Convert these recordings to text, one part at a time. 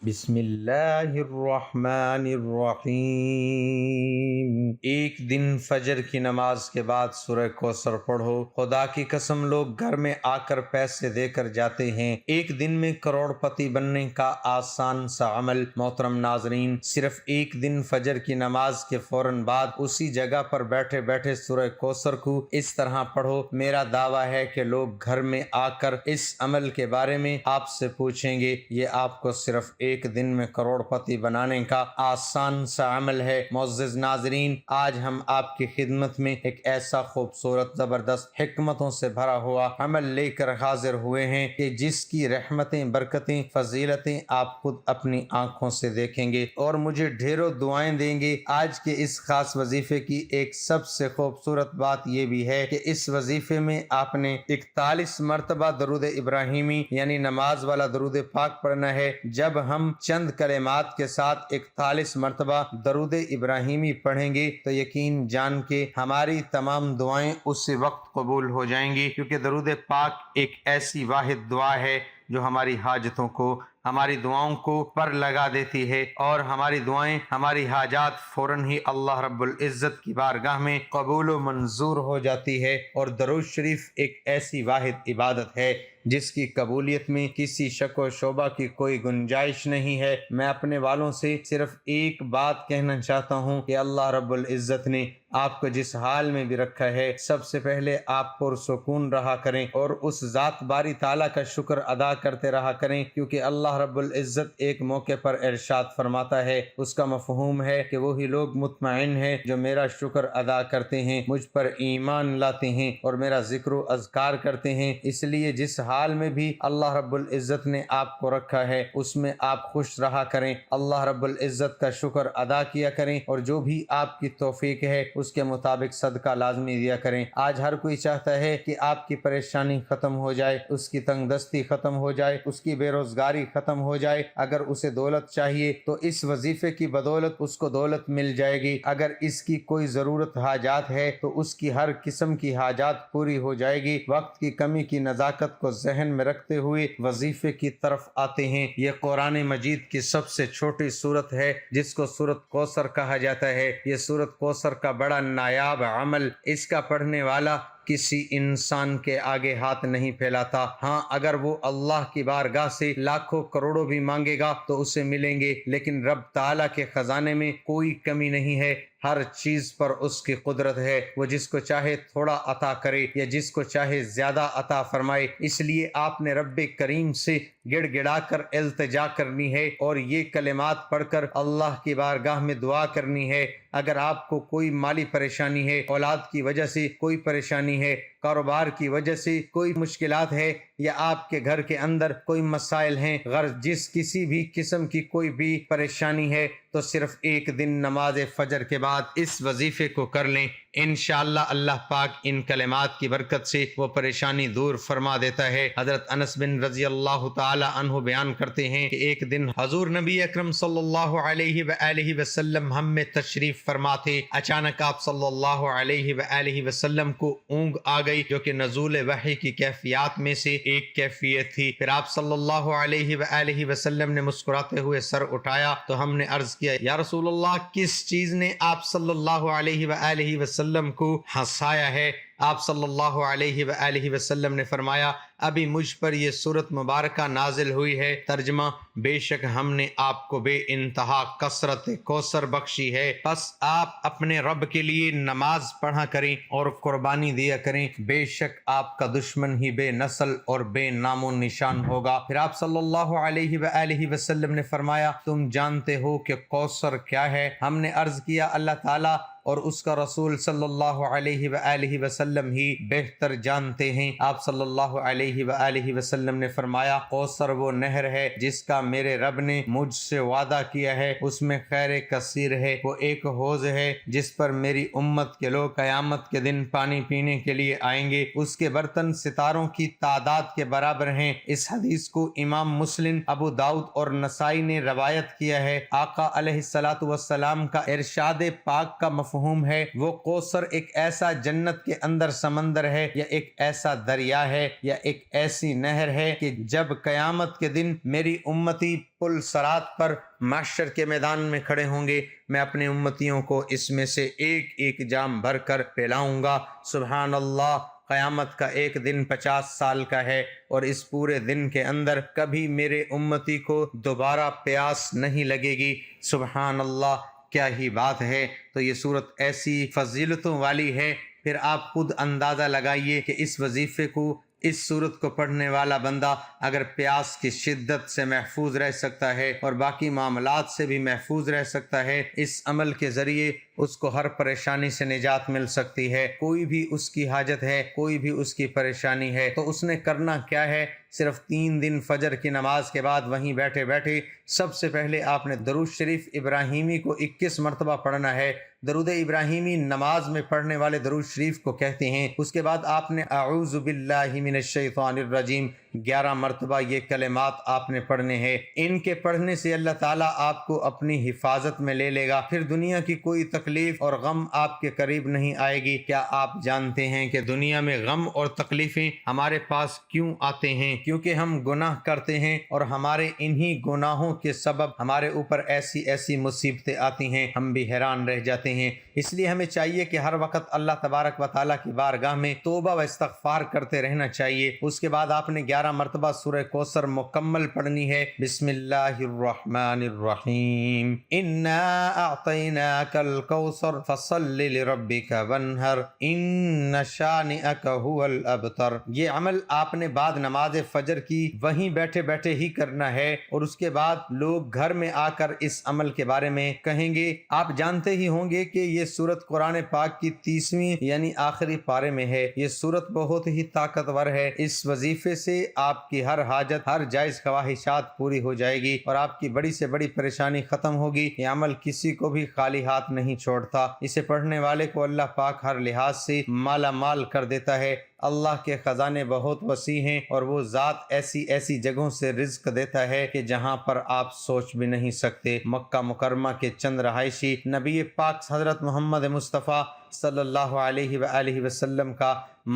بسم اللہ الرحمن الرحیم۔ ایک دن فجر کی نماز کے بعد سورہ کوثر پڑھو۔ خدا کی قسم لوگ گھر میں آ کر پیسے دے کر جاتے ہیں، ایک دن میں کروڑ پتی بننے کا آسان سا عمل۔ محترم ناظرین، صرف ایک دن فجر کی نماز کے فوراً بعد اسی جگہ پر بیٹھے بیٹھے سورہ کوثر کو اس طرح پڑھو۔ میرا دعویٰ ہے کہ لوگ گھر میں آ کر اس عمل کے بارے میں آپ سے پوچھیں گے۔ یہ آپ کو صرف ایک دن میں کروڑ پتی بنانے کا آسان سا عمل ہے۔ معزز ناظرین، آج ہم آپ کی خدمت میں ایک ایسا خوبصورت زبردست حکمتوں سے بھرا ہوا عمل لے کر حاضر ہوئے ہیں کہ جس کی رحمتیں، برکتیں، فضیلتیں آپ خود اپنی آنکھوں سے دیکھیں گے اور مجھے ڈھیروں دعائیں دیں گے۔ آج کے اس خاص وظیفے کی ایک سب سے خوبصورت بات یہ بھی ہے کہ اس وظیفے میں آپ نے 41 مرتبہ درود ابراہیمی یعنی نماز والا درود پاک پڑھنا ہے۔ جب ہم چند کلمات کے ساتھ 41 مرتبہ درود ابراہیمی پڑھیں گے تو یقین جان کے ہماری تمام دعائیں اسی وقت قبول ہو جائیں گی، کیونکہ درود پاک ایک ایسی واحد دعا ہے جو ہماری حاجتوں کو، ہماری دعاؤں کو پر لگا دیتی ہے، اور ہماری دعائیں، ہماری حاجات فوراً ہی اللہ رب العزت کی بارگاہ میں قبول و منظور ہو جاتی ہے۔ اور درود شریف ایک ایسی واحد عبادت ہے جس کی قبولیت میں کسی شک و شبہ کی کوئی گنجائش نہیں ہے۔ میں اپنے والوں سے صرف ایک بات کہنا چاہتا ہوں کہ اللہ رب العزت نے آپ کو جس حال میں بھی رکھا ہے، سب سے پہلے آپ پرسکون رہا کریں اور اس ذات باری تعالیٰ کا شکر ادا کرتے رہا کریں، کیونکہ اللہ رب العزت ایک موقع پر ارشاد فرماتا ہے، اس کا مفہوم ہے کہ وہی لوگ مطمئن ہیں جو میرا شکر ادا کرتے ہیں، مجھ پر ایمان لاتے ہیں اور میرا ذکر و اذکار کرتے ہیں۔ اس لیے جس حال میں بھی اللہ رب العزت نے آپ کو رکھا ہے اس میں آپ خوش رہا کریں، اللہ رب العزت کا شکر ادا کیا کریں، اور جو بھی آپ کی توفیق ہے اس کے مطابق صدقہ لازمی دیا کریں۔ آج ہر کوئی چاہتا ہے کہ آپ کی پریشانی ختم ہو جائے، اس کی تنگ دستی ختم ہو جائے، اس کی بے روزگاری ختم ہو جائے۔ اگر اسے دولت چاہیے تو اس وظیفے کی بدولت اس کو دولت مل جائے گی۔ اگر اس کی کوئی ضرورت حاجات ہے تو اس کی ہر قسم کی حاجات پوری ہو جائے گی۔ وقت کی کمی کی نزاکت کو ذہن میں رکھتے ہوئے وظیفے کی طرف آتے ہیں۔ یہ قرآن مجید کی سب سے چھوٹی سورت ہے جس کو سورت کوثر کہا جاتا ہے۔ یہ سورت کوثر کا بڑا نایاب عمل، اس کا پڑھنے والا کسی انسان کے آگے ہاتھ نہیں پھیلاتا۔ ہاں، اگر وہ اللہ کی بارگاہ سے لاکھوں کروڑوں بھی مانگے گا تو اسے ملیں گے، لیکن رب تعالیٰ کے خزانے میں کوئی کمی نہیں ہے، ہر چیز پر اس کی قدرت ہے۔ وہ جس کو چاہے تھوڑا عطا کرے یا جس کو چاہے زیادہ عطا فرمائے۔ اس لیے آپ نے رب کریم سے گڑ گڑا کر التجا کرنی ہے اور یہ کلمات پڑھ کر اللہ کی بارگاہ میں دعا کرنی ہے۔ اگر آپ کو کوئی مالی پریشانی ہے، اولاد کی وجہ سے کوئی پریشانی ہے، کاروبار کی وجہ سے کوئی مشکلات ہے، یا آپ کے گھر کے اندر کوئی مسائل ہیں، غرض جس کسی بھی قسم کی کوئی بھی پریشانی ہے، تو صرف ایک دن نماز فجر کے بعد اس وظیفے کو کر لیں۔ انشاءاللہ اللہ پاک ان کلمات کی برکت سے وہ پریشانی دور فرما دیتا ہے۔ حضرت انس بن رضی اللہ تعالی عنہ بیان کرتے ہیں کہ ایک دن حضور نبی اکرم صلی اللہ علیہ وآلہ وسلم ہم میں تشریف فرما تھے۔ اچانک آپ صلی اللہ علیہ وآلہ وسلم کو اونگ آ گئی، جو کہ نزول وحی کی کیفیات میں سے ایک کیفیت تھی۔ پھر آپ صلی اللہ علیہ وآلہ وسلم نے مسکراتے ہوئے سر اٹھایا تو ہم نے عرض کیا، یا رسول اللہ، کس چیز نے آپ صلی اللہ علیہ وآلہ وسلم کو ہنسایا ہے؟ آپ صلی اللہ علیہ وآلہ وسلم نے فرمایا، ابھی مجھ پر یہ سورت مبارکہ نازل ہوئی ہے۔ ترجمہ، بے شک ہم نے آپ کو بے انتہا کثرت کوثر بخشی ہے، پس آپ اپنے رب کے لیے نماز پڑھا کریں اور قربانی دیا کریں، بے شک آپ کا دشمن ہی بے نسل اور بے نام و نشان ہوگا۔ پھر آپ صلی اللہ علیہ وآلہ وسلم نے فرمایا، تم جانتے ہو کہ کوثر کیا ہے؟ ہم نے عرض کیا، اللہ تعالیٰ اور اس کا رسول صلی اللہ علیہ وآلہ وسلم ہی بہتر جانتے ہیں۔ آپ صلی اللہ علیہ وآلہ وسلم نے فرمایا، کوثر وہ نہر ہے جس کا میرے رب نے مجھ سے وعدہ کیا ہے، اس میں خیر کثیر ہے۔ وہ ایک حوض ہے جس پر میری امت کے لوگ قیامت کے دن پانی پینے کے لیے آئیں گے، اس کے برتن ستاروں کی تعداد کے برابر ہیں۔ اس حدیث کو امام مسلم، ابو داؤد اور نسائی نے روایت کیا ہے۔ آقا علیہ الصلوۃ والسلام کا ارشاد پاک کا مفہوم مفہوم ہے، وہ کوثر ایک ایسا جنت کے اندر سمندر ہے، یا ایک ایسا دریا ہے، یا ایک ایسی نہر ہے کہ جب قیامت کے دن میری امتی پل صراط پر محشر کے میدان میں کھڑے ہوں گے، میں اپنے امتیوں کو اس میں سے ایک ایک جام بھر کر پلاؤں گا۔ سبحان اللہ، قیامت کا ایک دن 50 سال کا ہے، اور اس پورے دن کے اندر کبھی میرے امتی کو دوبارہ پیاس نہیں لگے گی۔ سبحان اللہ، کیا ہی بات ہے۔ تو یہ صورت ایسی فضیلتوں والی ہے، پھر آپ خود اندازہ لگائیے کہ اس وظیفے کو، اس صورت کو پڑھنے والا بندہ اگر پیاس کی شدت سے محفوظ رہ سکتا ہے اور باقی معاملات سے بھی محفوظ رہ سکتا ہے، اس عمل کے ذریعے اس کو ہر پریشانی سے نجات مل سکتی ہے۔ کوئی بھی اس کی حاجت ہے، کوئی بھی اس کی پریشانی ہے، تو اس نے کرنا کیا ہے؟ صرف 3 دن فجر کی نماز کے بعد وہیں بیٹھے بیٹھے سب سے پہلے آپ نے درود شریف ابراہیمی کو 21 مرتبہ پڑھنا ہے۔ درود ابراہیمی نماز میں پڑھنے والے درود شریف کو کہتے ہیں۔ اس کے بعد آپ نے اعوذ باللہ من الشیطان الرجیم 11 مرتبہ یہ کلمات آپ نے پڑھنے ہیں۔ ان کے پڑھنے سے اللہ تعالیٰ آپ کو اپنی حفاظت میں لے لے گا، پھر دنیا کی کوئی تکلیف اور غم آپ کے قریب نہیں آئے گی۔ کیا آپ جانتے ہیں کہ دنیا میں غم اور تکلیفیں ہمارے پاس کیوں آتے ہیں؟ کیونکہ ہم گناہ کرتے ہیں، اور ہمارے انہی گناہوں کے سبب ہمارے اوپر ایسی ایسی مصیبتیں آتی ہیں، ہم بھی حیران رہ جاتے ہیں۔ اس لیے ہمیں چاہیے کہ ہر وقت اللہ تبارک و تعالیٰ کی بارگاہ میں توبہ و استغفار کرتے رہنا چاہیے۔ اس کے بعد آپ نے 11 مرتبہ سورہ کوثر مکمل پڑھنی ہے۔ بسم اللہ الرحمن الرحیم، انا اعطیناک الکوثر فصل لربک وانحر ان شانئک هو الابتر۔ یہ عمل آپ نے بعد نماز فجر کی وہیں بیٹھے بیٹھے ہی کرنا ہے، اور اس کے بعد لوگ گھر میں آ کر اس عمل کے بارے میں کہیں گے۔ آپ جانتے ہی ہوں گے کہ یہ سورت قرآن پاک کی 30ویں یعنی آخری پارے میں ہے۔ یہ سورت بہت ہی طاقتور ہے۔ اس وظیفے سے آپ کی ہر حاجت، ہر جائز خواہشات پوری ہو جائے گی، اور آپ کی بڑی سے بڑی پریشانی ختم ہوگی۔ یہ عمل کسی کو بھی خالی ہاتھ نہیں چھوڑتا، اسے پڑھنے والے کو اللہ پاک ہر لحاظ سے مالا مال کر دیتا ہے۔ اللہ کے خزانے بہت وسیع ہیں، اور وہ ذات ایسی ایسی جگہوں سے رزق دیتا ہے کہ جہاں پر آپ سوچ بھی نہیں سکتے۔ مکہ مکرمہ کے چند رہائشی نبی پاک حضرت محمد مصطفیٰ صلی اللہ علیہ وآلہ وسلم کا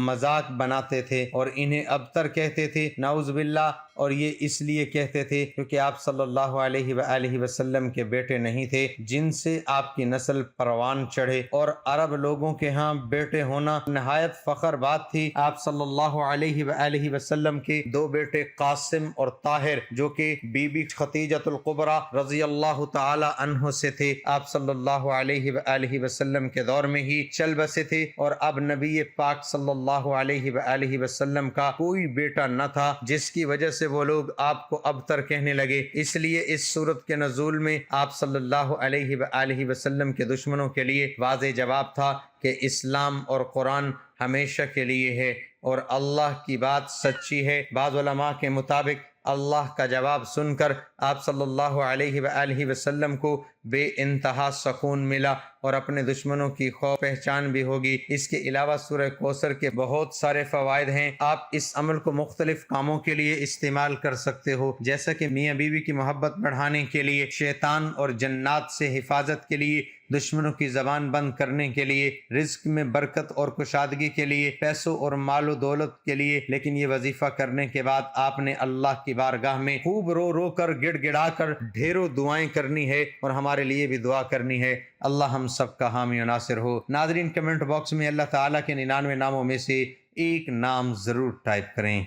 مذاق بناتے تھے اور انہیں ابتر کہتے تھے، نعوذ باللہ، اور یہ اس لیے کہتے تھے کیونکہ آپ صلی اللہ علیہ وآلہ وسلم کے بیٹے نہیں تھے، جن سے آپ کی نسل پروان چڑھے، اور عرب لوگوں کے ہاں بیٹے ہونا نہایت فخر بات تھی۔ آپ صلی اللہ علیہ وآلہ وسلم کے 2 بیٹے قاسم اور طاہر، جو کہ بی بی خدیجۃ الکبریٰ رضی اللہ تعالی عنہ سے تھے، آپ صلی اللہ علیہ وآلہ وسلم کے دور میں ہی چل بسے تھے، اور اب نبی پاک صلی اللہ علیہ وآلہ وسلم کا کوئی بیٹا نہ تھا، جس کی وجہ سے وہ لوگ آپ کو ابتر کہنے لگے۔ اس لیے اس سورت کے نزول میں آپ صلی اللہ علیہ وآلہ وسلم کے دشمنوں کے لیے واضح جواب تھا کہ اسلام اور قرآن ہمیشہ کے لیے ہے، اور اللہ کی بات سچی ہے۔ بعض علماء کے مطابق اللہ کا جواب سن کر آپ صلی اللہ علیہ وآلہ وسلم کو بے انتہا سکون ملا، اور اپنے دشمنوں کی خوف پہچان بھی ہوگی۔ اس کے علاوہ سورہ کوثر کے بہت سارے فوائد ہیں۔ آپ اس عمل کو مختلف کاموں کے لیے استعمال کر سکتے ہو، جیسا کہ میاں بیوی کی محبت بڑھانے کے لیے، شیطان اور جنات سے حفاظت کے لیے، دشمنوں کی زبان بند کرنے کے لیے، رزق میں برکت اور کشادگی کے لیے، پیسوں اور مال و دولت کے لیے۔ لیکن یہ وظیفہ کرنے کے بعد آپ نے اللہ کی بارگاہ میں خوب رو رو کر، گڑ گڑا کر ڈھیروں دعائیں کرنی ہے، اور ہمارے لیے بھی دعا کرنی ہے۔ اللہ ہم سب کا حامی و ناصر ہو۔ ناظرین، کمنٹ باکس میں اللہ تعالیٰ کے 99 ناموں میں سے ایک نام ضرور ٹائپ کریں۔